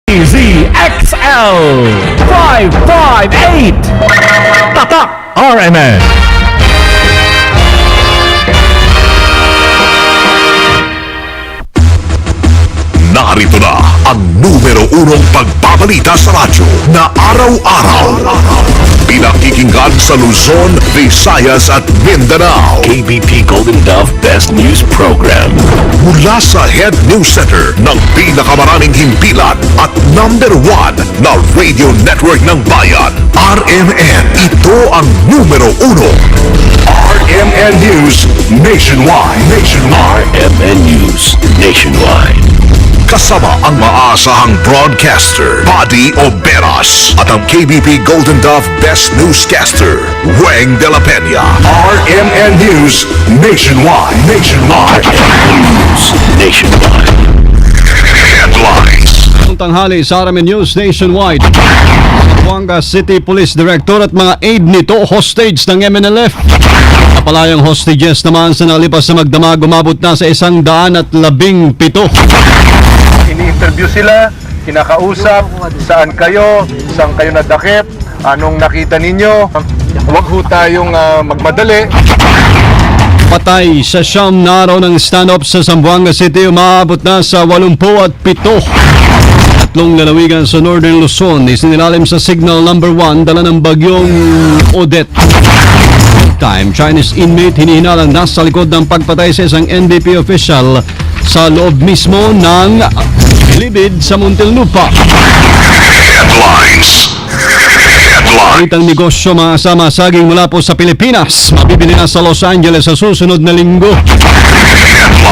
ZXL 558 Tatak RMN. Narito na ang numero unong pagbabalita sa radyo na araw-araw. Pinakikinggan sa Luzon, Visayas at Mindanao. KBP Golden Dove Best News Program. Mula sa Head News Center ng pinakamaraming himpilan at number 1 na radio network ng bayan, RMN. Ito ang numero uno. RMN News Nationwide. RMN News Nationwide. Kasama ang maasahang broadcaster, Buddy Oberas, at ang KBP Golden Dove Best Newscaster, Weng de la Peña. RMN News Nationwide. RMN News Nationwide. Headlines. Ang tanghali sa RMN News Nationwide. Zamboanga City Police Director at mga aide nito hostage ng MNLF. Napalayang hostages naman sa nalipas na magdamag umabot na sa 117. Ini-interview sila, kinakausap, saan kayo nadakip, anong nakita ninyo. Huwag ho tayong magmadali. Patay sa siyam na araw ng stand-up sa Zamboanga City, umabot na sa 87. Tatlong lalawigan sa Northern Luzon isinilalim sa Signal Number 1 dala ng bagyong Odette. Time, Chinese inmate hinihinalang nasa likod ng pagpatay sa isang NDP official sa loob mismo ng Libid sa Muntinlupa. Headlines. Itang negosyo mga kasama saging mula po sa Pilipinas. Mabibili na sa Los Angeles sa susunod na linggo.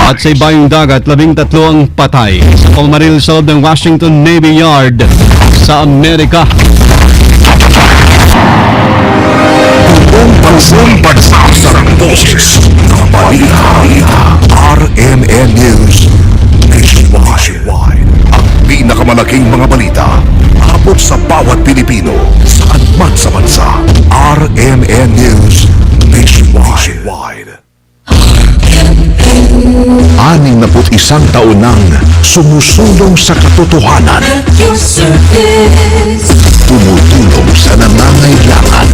At sa ibayong dagat, 13 ang patay sa pagmaril sa loob ng Washington Navy Yard sa Amerika. Buong pagsasarang boses ng balita. RMN News Nationwide. Ang pinakamalaking mga balita abot sa bawat Pilipino saan man sa bansa. RMN News Nationwide. 61 taon nang sumusulong sa katotohanan. Tumutulong sa nangangailangan.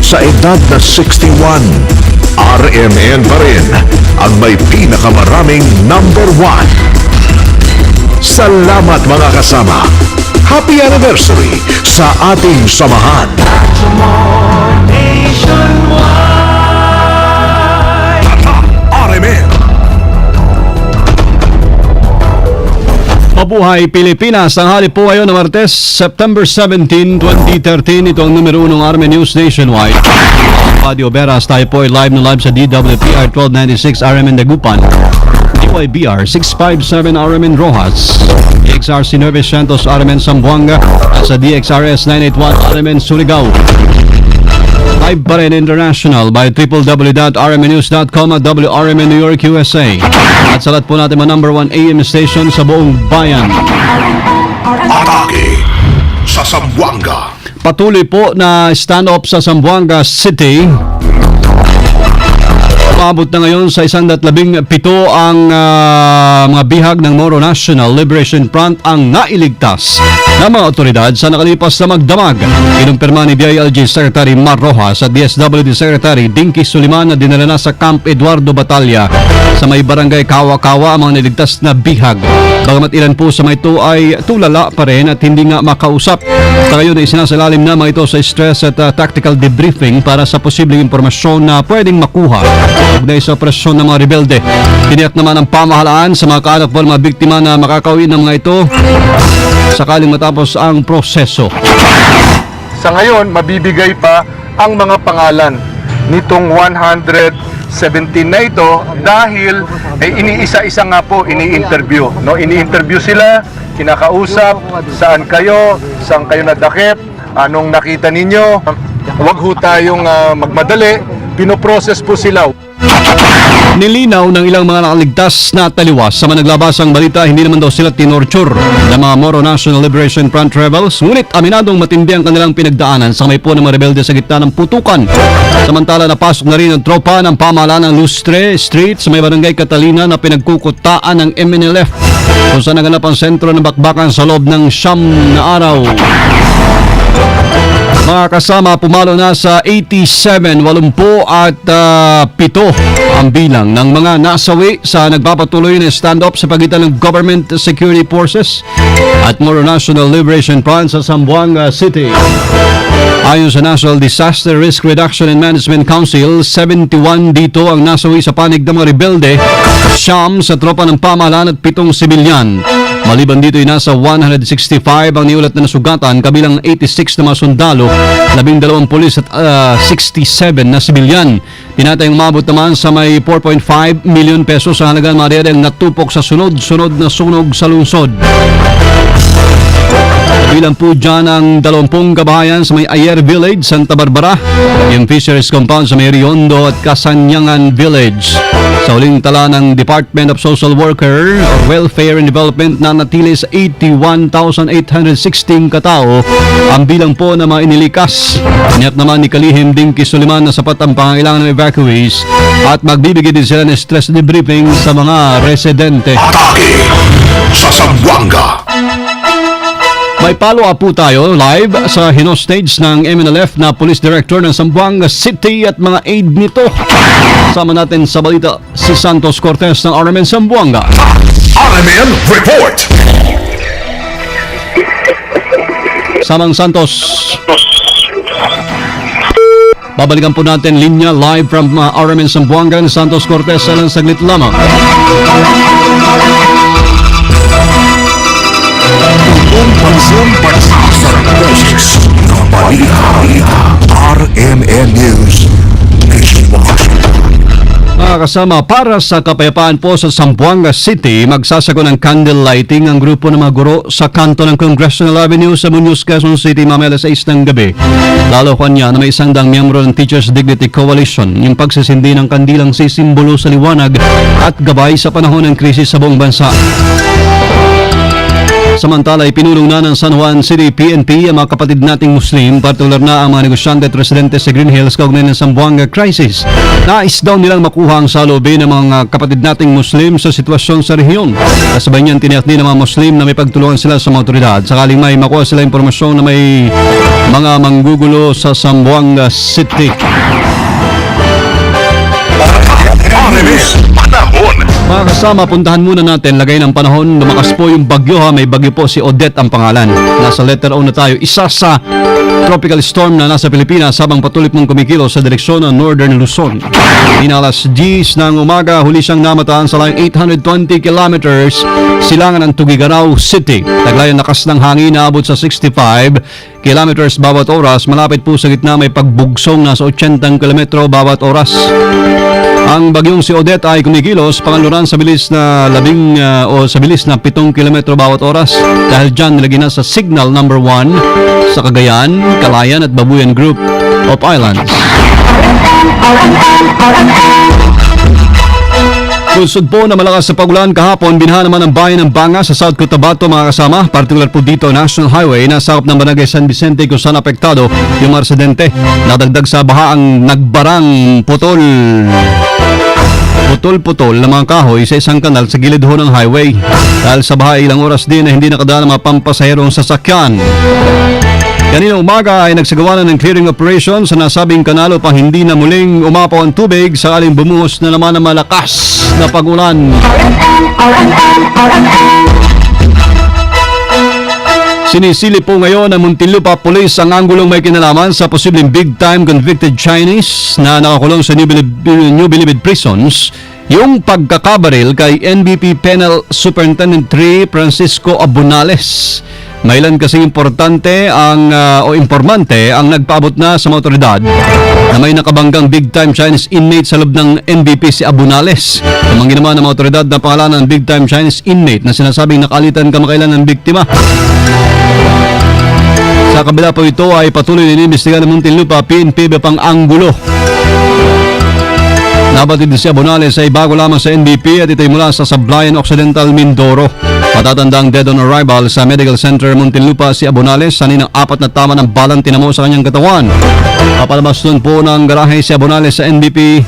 Sa edad na 61, RMN pa rin ang may pinakamaraming number 1. Salamat mga kasama. Happy anniversary sa ating samahan. RMN. Mabuhay Pilipinas! Tanghali po ngayon na Martes, September 17, 2013. Ito ang numero 1 ng RMN News Nationwide. Buddy Oberas, tayo po ay live sa DWPR 1296 RMN Dagupan, DYBR 657 RMN Rojas, DXRC Nueve Santos RMN Zamboanga, at sa DXRS 981 RMN Surigao. Live pa rin international by www.rmnews.com at WRMN New York, USA. At sa lahat po natin mga number 1 AM station sa buong bayan. Atake sa Zamboanga. Patuloy po na stand-up sa Zamboanga City. Umabot na ngayon sa 117 ang mga bihag ng Moro National Liberation Front ang nailigtas ng mga otoridad sa nakalipas na magdamag. Kinumpirma ni DILG Secretary Mar Rojas at DSWD Secretary Dinky Suliman na dinala na sa Camp Eduardo Batalla sa may barangay Kawa-Kawa ang mga niligtas na bihag. Bagamat ilan po sa mga ito ay tulala pa rin at hindi nga makausap. Sa ngayon ay sinasalalim na mga ito sa stress at tactical debriefing para sa posibleng impormasyon na pwedeng makuha ugnay sa operasyon ng mga rebelde. Tiniyak naman ang pamahalaan sa mga kaanak po ng mga biktima na makakauwi ng mga ito sakaling matapos ang proseso. Sa ngayon, mabibigay pa ang mga pangalan nitong 117 na ito dahil iniisa-isa nga po ini-interview. No? Ini-interview sila, kinakausap, saan kayo nadakip, anong nakita ninyo. Huwag ho tayong magmadali, pinoprocess po sila. Nilinaw ng ilang mga nakaligtas na taliwas sa managlabasang balita, hindi naman daw sila tinorture ng mga Moro National Liberation Front rebels, ngunit aminadong matindi ang kanilang pinagdaanan sa kamay po ng mga rebelde sa gitna ng putukan. Samantala napasok na rin ang tropa ng pamahalaan ng Lustre Street sa may barangay Catalina na pinagkukutaan ng MNLF kung saan naganap ang sentro ng bakbakan sa loob ng 9 na araw. Mga kasama, pumalo na sa 87, 80 at 7 ang bilang ng mga nasawi sa nagpapatuloy na stand-up sa pagitan ng Government Security Forces at Moro National Liberation Front sa Zamboanga City. Ayon sa National Disaster Risk Reduction and Management Council, 71 dito ang nasawi sa panig ng mga rebelde, 9 sa tropa ng pamahalaan at 7 sibilyan. Maliban dito ay nasa 165 ang niulat na nasugatan, kabilang 86 na mga sundalo, 12 pulis at 67 na sibilyan. Tinatayang umabot naman sa may 4.5 million pesos sa halagang materialang natupok sa sunod-sunod na sunog sa lungsod. Bilang po dyan ang 20 kabahayan sa may Ayer Village, Santa Barbara, yung Fisheries Compound sa may Riondo at Kasanyangan Village. Sa huling tala ng Department of Social Worker or Welfare and Development na natili sa 81,816 katao ang bilang po na mga inilikas. Iniyat naman ni Kalihim Dinky Suliman na sapat ang pangailangan ng evacuees at magbibigay din sila ng stress debriefing sa mga residente. Atake sa Zamboanga. May follow-up po tayo live sa hinostage ng MNLF na Police Director ng Zamboanga City at mga aide nito. Kasama natin sa balita si Santos Cortez ng RMN Zamboanga. RMN Report. Samang Santos. Babalikan po natin linya live from RMN Zamboanga ni Santos Cortez sa lang saglit lamang. Pansin para sa Boses ng balita. RMN News Nationwide. Mga kasama, para sa kapayapaan po sa Zamboanga City, magsasago ng candle lighting ang grupo ng mga guro sa kanto ng Congressional Avenue sa Muñoz, Quezon City, mamaya alas 6 ng gabi. Lalo kanya na may 100 miyembro ng Teachers Dignity Coalition, yung pagsisindi ng kandilang sisimbolo sa liwanag at gabay sa panahon ng krisis sa buong bansa. Samantala, ipinulong na ng San Juan City PNP ang mga kapatid nating Muslim, partikular na ang mga negosyante at residente sa Green Hills kaugnay ng Zamboanga crisis. Nais daw nilang makuha ang salubin ng mga kapatid nating Muslim sa sitwasyon sa rehiyon. Kasabay niyan, tiniyak din ng mga Muslim na may pagtulungan sila sa mga otoridad sakaling may makuha sila impormasyon na may mga manggugulo sa Zamboanga City. Mga kasama, puntahan muna natin lagay ng panahon. Lumakas po yung bagyo ha. May bagyo po si Odette ang pangalan. Nasa letter O na tayo. Isa sa tropical storm na nasa Pilipinas habang patuloy pong kumikilos sa direksyon ng Northern Luzon. Inalas 10 ng umaga, huli siyang namataan sa layong 820 kilometers silangan ng Tugigaraw City. Taglayan lakas ng hangin na abot sa 65 kilometers bawat oras. Malapit po sa gitna may pagbugsong nasa 80 kilometro bawat oras. Ang bagyong si Odette ay kumikilos pangaluran sa bilis na 7 kilometro bawat oras. Dahil dyan nilagay na sa signal number 1 sa Cagayan, Calayan at Babuyan Group of Islands. Sulsod po na malakas sa pagulan kahapon, binaha naman ang bayan ng Banga sa South Cotabato mga kasama. Partikular po dito National Highway na sakop ng Barangay San Vicente kung saan apektado yung mga residente. Nadagdag sa baha ang nagbarang putol-putol na mga kahoy sa isang kanal sa gilid ho ng highway. Dahil sa baha, ilang oras din na hindi nakadaan ang mga pampasaherong sasakyan. Kanina umaga ay nagsagawa na ng clearing operation sa nasabing kanal upang hindi na muling umapaw ang tubig sakaling bumuhos na naman ang malakas na pag-ulan. Sinisili po ngayon ng Muntinlupa Police ang anggulong may kinalaman sa posibleng big-time convicted Chinese na nakakulong sa New Bilibid Prisons, yung pagkakabaril kay NBP Penal Superintendent 3 Francisco Abunales. Mailan kasi importante o informante ang nagpaabot na sa mga otoridad na may nakabanggang big-time Chinese inmate sa loob ng NBP si Abunales. Tumanggi naman ng mga otoridad na pangalan ng big-time Chinese inmate na sinasabing nakalitan kamakailan ng biktima. Sa kabila po ito ay patuloy na inimbestigan ng Muntinlupa PNP pang anggulo. Nabatid si Abonales ay bago lamang sa NBP at ito'y mula sa Sablayan Occidental, Mindoro. Patatandang dead on arrival sa Medical Center Muntinlupa si Abonales sa ninang 4 na tama ng balang tinamo sa kanyang katawan. Papalabas nun po ng garahe si Abonales sa NBP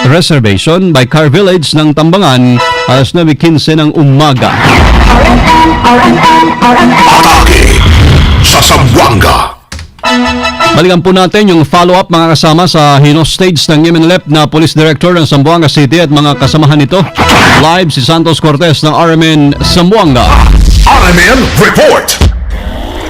Reservation by Car Village ng Tambangan alas 9:15 ng umaga. Atake sa Zamboanga. Balikan po natin yung follow-up mga kasama sa hino-stage ng MNLF na Police Director ng Zamboanga City at mga kasamahan nito. Live si Santos Cortez ng RMN Zamboanga. RMN Report.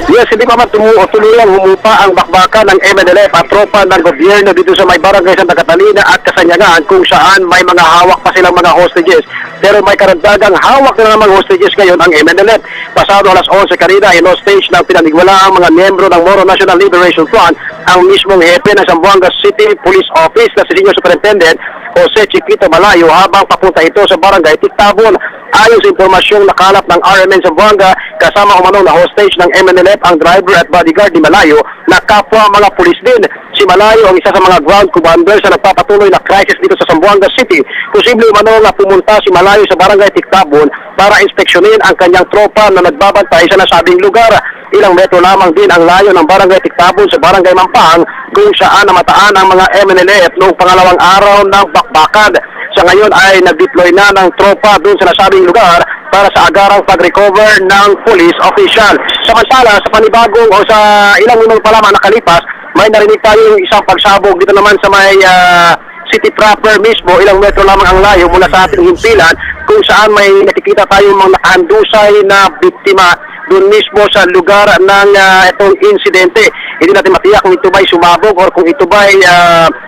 Yes, hindi pa man tuluyang humupa ang bakbakan ng MNLF at tropa ng gobyerno dito sa may barangay Santa Catalina at Kasanyagan kung saan may mga hawak pa silang mga hostages. Pero may karagdagang hawak na namang hostages ngayon ang MNLF. Pasado alas 11 kanina, hostage ng pinanigwala ang mga miyembro ng Moro National Liberation Front ang mismong hepe ng Zamboanga City Police Office na si Senior Superintendent Jose Chiquito Malayo habang papunta ito sa barangay Tiktabon. Ayon sa impormasyong nakalap ng RMN Zamboanga, kasama umanong na hostage ng MNLF ang driver at bodyguard ni Malayo na kapwa mga pulis din. Si Malayo ang isa sa mga ground commanders sa nagpapatuloy na crisis dito sa Zamboanga City. Posible umanong na pumunta si Malayo sa barangay Tiktabon para inspeksyonin ang kanyang tropa na nagbabantay sa nasabing lugar. Ilang metro lamang din ang layo ng barangay Tiktabon sa barangay Mampang kung saan namataan ang mga MNLF noong pangalawang araw ng bakbakan. Sa ngayon ay nag-deploy na ng tropa doon sa nasabing lugar para sa agarang pag-recover ng police official. Samantala, sa panibagong o sa ilang minuto pa lamang nakalipas, may narinig tayo yung isang pagsabog dito naman sa may city proper mismo. Ilang metro lamang ang layo mula sa ating himpilan kung saan may nakikita tayong mga nakahandusay na biktima doon mismo sa lugar ng itong insidente. Hindi natin matiyak kung ito ba'y sumabog or kung ito ba'y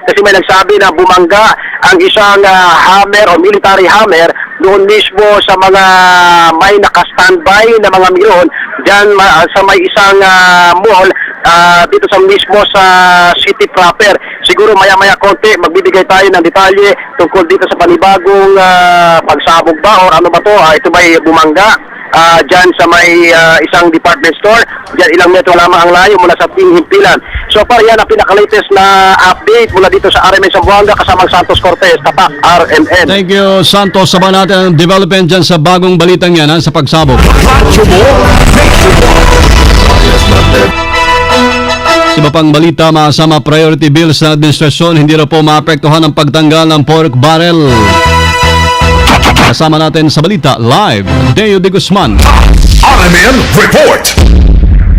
kasi may nagsabi na bumangga ang isang hammer o military hammer doon mismo sa mga may naka-standby na mga milyon dyan sa may isang mall dito sa mismo sa city proper. Siguro maya-maya konti magbibigay tayo ng detalye tungkol dito sa panibagong pagsabog ba or ano ba to, ito ba'y bumangga dyan sa may isang department store. Dyan ilang metro lamang ang layo mula sa ating himpilan. So far yan ang pinaka-latest na update mula dito sa RMN Zamboanga kasamang Santos Cortez, Tapak, RMN. Thank you, Santos. Sabahan natin ang development dyan sa bagong balitang yan sa pagsabog. Sa iba pang balita, masama priority bills ng administrasyon, hindi na po maapektuhan ang pagtanggal ng pork barrel. Kasama natin sa balita, live, Deo de Guzman. RMN Report.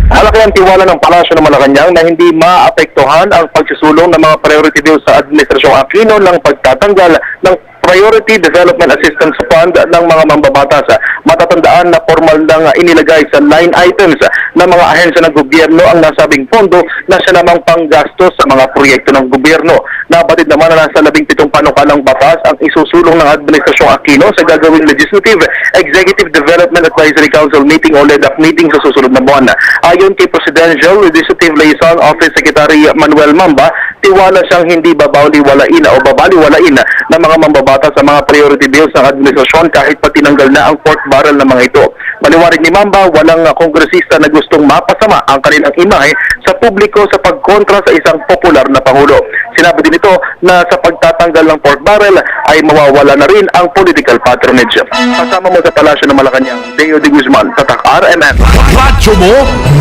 Malaki ang tiwala ng Palasyo ng Malacanang na hindi maapektuhan ang pagsusulong ng mga priority bills sa Administrasyong Aquino ng pagtatanggal ng Priority Development Assistance Fund ng mga mambabatas. Matatandaan na formal nang inilagay sa line items ng mga ahensya ng gobyerno ang nasabing pondo na siya namang panggastos sa mga proyekto ng gobyerno. Nabatid naman na nasa 17 panukalang batas ang isusulong ng Administrasyong Aquino sa gagawing Legislative Executive Development Advisory Council meeting o LEDAC meeting sa susunod na buwan. Ayon kay Presidential Legislative Liaison Office Secretary Manuel Mamba, tiwala siyang hindi babaliwalain o babaliwalain ng mga mambabatas sa mga priority bills ng administrasyon kahit pa tinanggal na ang pork barrel ng mga ito. Maliwanag ni Mamba, walang kongresista na gustong mapasama ang kanilang imahe sa publiko sa pagkontra sa isang popular na Pangulo. Sinabi din ito na sa pagtatanggal ng pork barrel ay mawawala na rin ang political patronage. Kasama mo sa Palasyo ng Malacanang, Deo de Guzman, Tatak, RMN. Radyo mo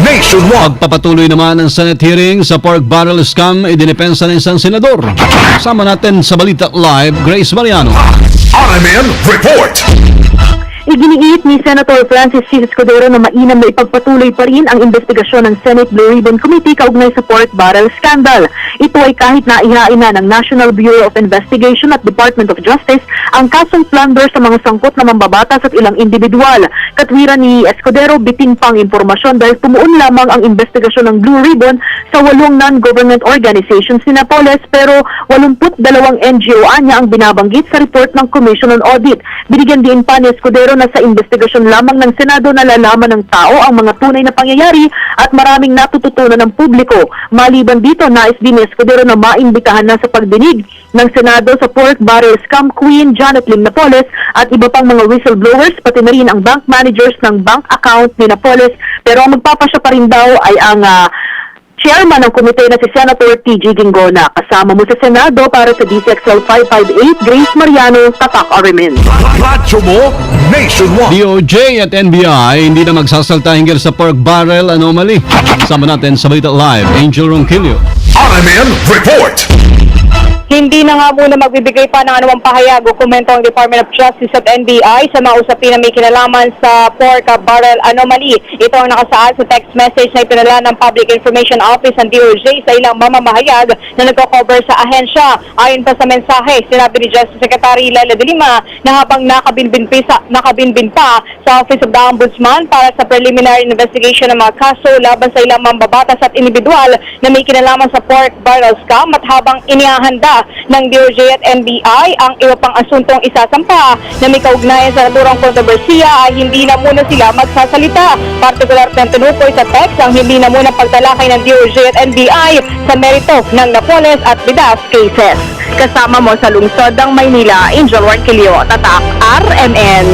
nationwide. Pagpapatuloy naman ang Senate hearing sa pork barrel scam, idinepensa ng isang senador. Kasama natin sa balita live, Grace Mariano. RMN Report. Iginiit ni Senator Francis C. Escudero na mainam na ipagpatuloy pa rin ang investigasyon ng Senate Blue Ribbon Committee kaugnay sa pork barrel scandal. Ito ay kahit na ihain na ng National Bureau of Investigation at Department of Justice ang kasong plunder sa mga sangkot na mambabatas at ilang individual. Katwiran ni Escudero, bitin pang impormasyon dahil tumuon lamang ang investigasyon ng Blue Ribbon sa 8 non-government organizations ni Napoles pero 82 NGO anya ang binabanggit sa report ng Commission on Audit. Binigyan din pa ni Escudero na sa investigasyon lamang ng Senado nalalaman ng tao ang mga tunay na pangyayari at maraming natututunan ng publiko. Maliban dito, nais din ni Escudero na maimbitahan na sa pagdinig ng Senado sa pork barrel scam queen Janet Lim Napoles at iba pang mga whistleblowers, pati na rin ang bank managers ng bank account ni Napoles. Pero ang magpapasya pa rin daw ay ang Chairman ng komite na si Senator TG Ginggona. Kasama mo sa Senado para sa DCXL 558, Grace Mariano, Tatak Arimin. Radyo mo nationwide. DOJ at NBI hindi na magsasalta hinggil sa pork barrel anomaly. Kasama natin sa Balita Live, Angel Ronquillo. RMN Report. Hindi na nga muna magbibigay pa ng anumang pahayag o komento ang Department of Justice at NBI sa mga usapin na may kinalaman sa pork barrel anomaly. Ito ang nakasaad sa text message na ipinala ng Public Information Office ng DOJ sa ilang mamamahayag na nagko-cover sa ahensya. Ayon pa sa mensahe, sinabi ni Justice Secretary Leila de Lima na habang nakabinbin pa sa Office of the Ombudsman para sa preliminary investigation ng mga kaso laban sa ilang mambabatas at individual na may kinalaman sa pork barrel scam at habang inihahanda ng DOJ at NBI ang iba pang asuntong isasampa na may kaugnayan sa naturang kontrobersiya ay hindi na muna sila magsasalita. Partikular ng tinukoy sa text ang hindi na muna pagtalakay ng DOJ at NBI sa merito ng Napoles at Bidas cases. Kasama mo sa lungsod ng Maynila, Angel Ronquillo, Tatak, RMN.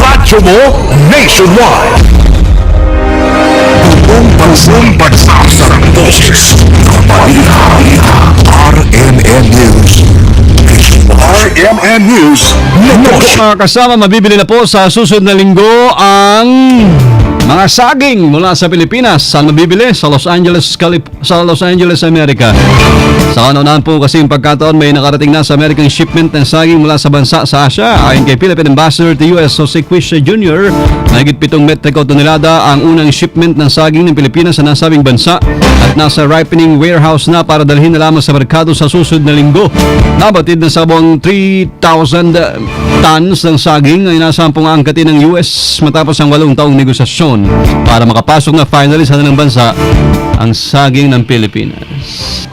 Radyo mo nationwide. Buong pagsasarang boses ng balita. RMN News. RMN News. Mga kasama, mabibili na po sa susunod na linggo ang mga saging mula sa Pilipinas. Saan mabibili? Sa Los Angeles, Amerika. Sa kanunahan po kasi yung pagkataon may nakarating na sa American shipment ng saging mula sa bansa sa Asia. Ayon kay Philippine Ambassador to US Jose Quisha Jr., mahigit 7 metriko tonelada ang unang shipment ng saging ng Pilipinas sa nasabing bansa at nasa ripening warehouse na para dalhin na lamang sa merkado sa susunod na linggo. Nabatid na sa buong 3,000 tons ng saging ay nasampung angkatin ng US matapos ang 8 taong negosasyon para makapasok na finally sa ng bansa ang saging ng Pilipinas.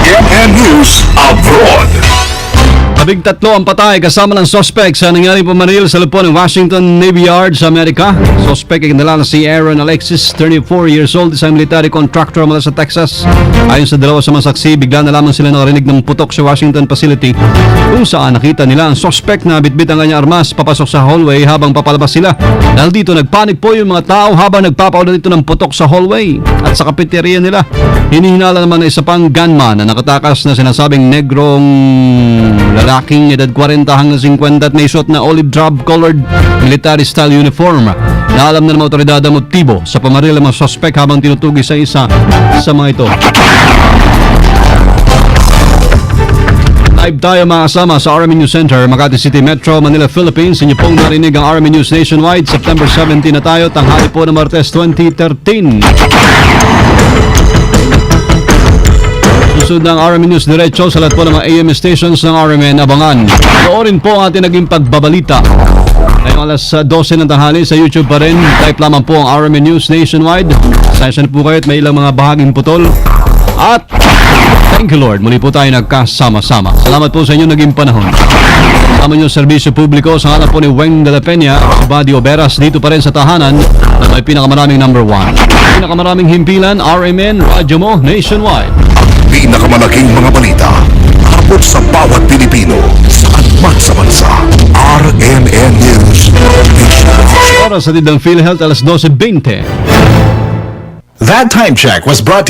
RMN News Abroad. Labing 3 ang patay kasama ng suspect sa nangyaring pumaril sa lupon ng Washington Navy Yard sa Amerika. Suspect ay kinalala si Aaron Alexis, 34 years old, isang military contractor mula sa Texas. Ayon sa dalawa sa mga saksi, bigla na lamang sila nakarinig ng putok sa Washington facility kung saan nakita nila ang suspect na bitbit ang kanyang armas papasok sa hallway habang papalabas sila. Dahil dito nagpanik po yung mga tao habang nagpapaulan dito ng putok sa hallway at sa cafeteria nila. Hinihinala naman na isa pang gunman na nakatakas na sinasabing negrong lalaking edad 40 hanggang 50 at may suot na olive drab colored military style uniform. Naalam na ng mga otoridad ang motibo sa pamaril ng mga suspect habang tinutugi sa isa sa mga ito. Live tayo mga kasama sa RMN News Center, Makati City Metro, Manila, Philippines. Inyo pong narinig ang RMN News Nationwide. September 17 na tayo, tanghali po ng Martes 2013. Susunod ng RMN News Diretso sa lahat po ng mga AM stations ng RMN. Abangan. Noorin po ang ating naging pagbabalita. Ngayong alas 12 ng tanghali sa YouTube pa rin. Type lamang po ang RMN News Nationwide. Session po kayo at may ilang mga bahaging putol. At thank you Lord, muli po tayo nagkasama-sama. Salamat po sa inyong naging panahon. Kasama niyo serbisyo publiko sa ngalan po ni Weng de la Peña, si Buddy Oberas dito pa rin sa tahanan na may pinakamaraming number 1. Pinakamaraming himpilan, RMN, radyo mo, nationwide. Pinakamalaking mga balita. Abot sa bawat Pilipino. Saan man sa bansa. RMN News. Oras sa tidang PhilHealth, alas 12:20. That time check was brought to